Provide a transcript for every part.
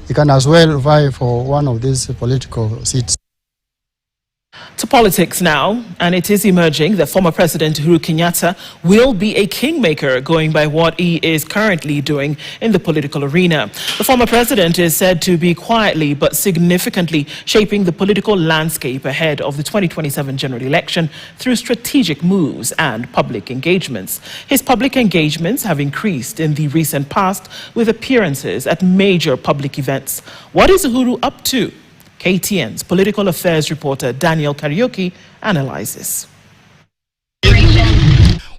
he can as well vie for one of these political seats. To politics now, and it is emerging that former President Uhuru Kenyatta will be a kingmaker, going by what he is currently doing in the political arena. The former president is said to be quietly but significantly shaping the political landscape ahead of the 2027 general election through strategic moves and public engagements. His public engagements have increased in the recent past with appearances at major public events. What is Uhuru up to? KTN's political affairs reporter Daniel Kariuki analyzes.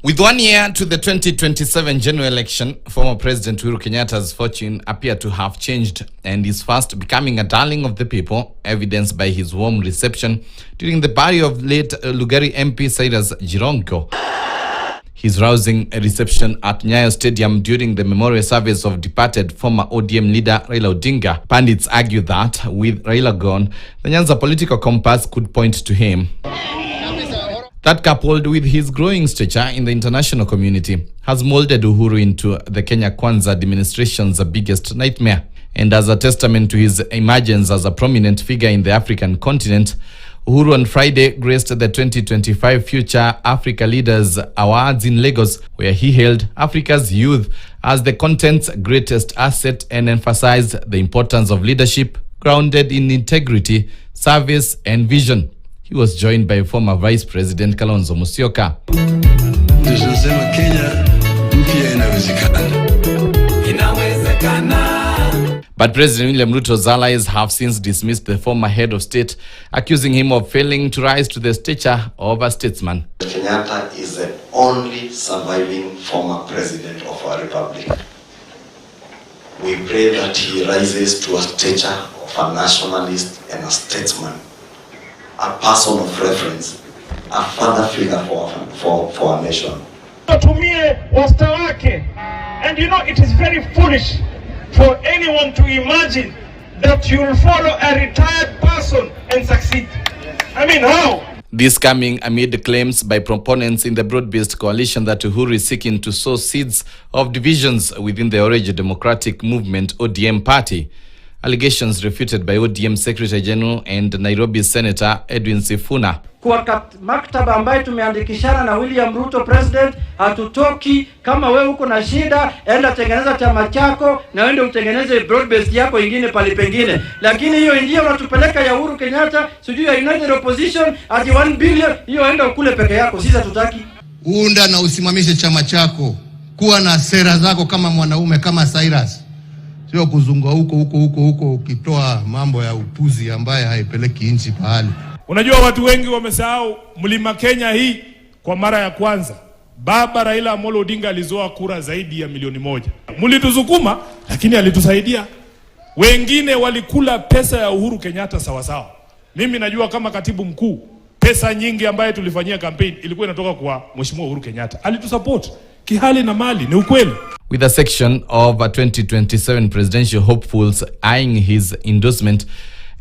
With 1 year to the 2027 general election, former President Uhuru Kenyatta's fortune appeared to have changed and is fast becoming a darling of the people, evidenced by his warm reception during the burial of late Lugari MP Cyrus Jirongo. His rousing reception at Nyayo Stadium during the memorial service of departed former ODM leader Raila Odinga. Pundits argue that with Raila gone, the Nyanza political compass could point to him. That, coupled with his growing stature in the international community, has molded Uhuru into the Kenya Kwanza administration's biggest nightmare. And as a testament to his emergence as a prominent figure in the African continent, Uhuru on Friday graced the 2025 Future Africa Leaders Awards in Lagos, where he hailed Africa's youth as the continent's greatest asset and emphasized the importance of leadership grounded in integrity, service, and vision. He was joined by former Vice President Kalonzo Musyoka. But President William Ruto's allies have since dismissed the former head of state, accusing him of failing to rise to the stature of a statesman. Kenyatta is the only surviving former president of our republic. We pray that he rises to a stature of a nationalist and a statesman, a person of reference, a father figure for our nation. And you know, it is very foolish for anyone to imagine that you will follow a retired person and succeed. I mean, how? This coming amid claims by proponents in the broad-based coalition that Uhuru is seeking to sow seeds of divisions within the Orange Democratic Movement ODM party. Allegations refuted by ODM Secretary General and Nairobi Senator Edwin Sifuna. Kwa maktaba ambayo tumeandikishana na William Ruto president, hatutoki. Kama wewe uko na shida, enda tengeneza chama chako na wende utengeneze broad based yako ingine pale pengine. Lakini hiyo india unatupeleka ya Uhuru Kenyatta, sijui ya United Opposition ati 1 billion, hiyo enda ukule peke yako. Sisi hatutaki. Unda na usimamishe chama chako. Kuwa na sera zako kama mwanaume, kama Cyrus. Sio kuzunga huko ukitoa mambo ya upuzi ambaye haipeleki nchi pahali. Unajua watu wengi wamesahau Mlima Kenya hii kwa mara ya kwanza Baba Raila Amolo Odinga alizoa kura zaidi ya 1,000,000. Mlitusukuma lakini alitusaidia. Wengine walikula pesa ya Uhuru Kenyatta sawa sawa. Mimi najua kama katibu mkuu pesa nyingi ambaye tulifanyia campaign ilikuwa inatoka kwa Mheshimiwa Uhuru Kenyatta. Alitusupport kihali na mali, ni ukweli. With a section of 2027 presidential hopefuls eyeing his endorsement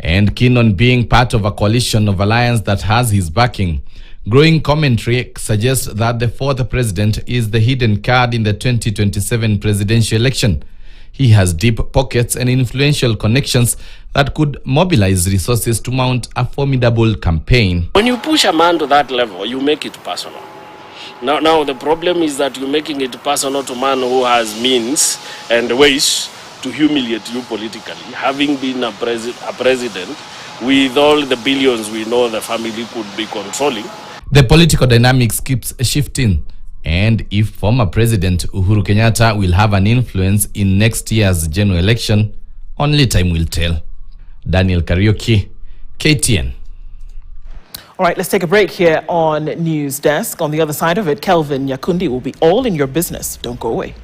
and keen on being part of a coalition of alliance that has his backing, growing commentary suggests that the fourth president is the hidden card in the 2027 presidential election. He has deep pockets and influential connections that could mobilize resources to mount a formidable campaign. When you push a man to that level, you make it personal. Now the problem is that you're making it personal to a man who has means and ways to humiliate you politically, having been a president with all the billions we know the family could be controlling. The political dynamics keeps shifting, and if former President Uhuru Kenyatta will have an influence in next year's general election, only time will tell. Daniel Kariuki, KTN. All right, let's take a break here on News Desk. On the other side of it, Kelvin Nyakundi will be all in your business. Don't go away.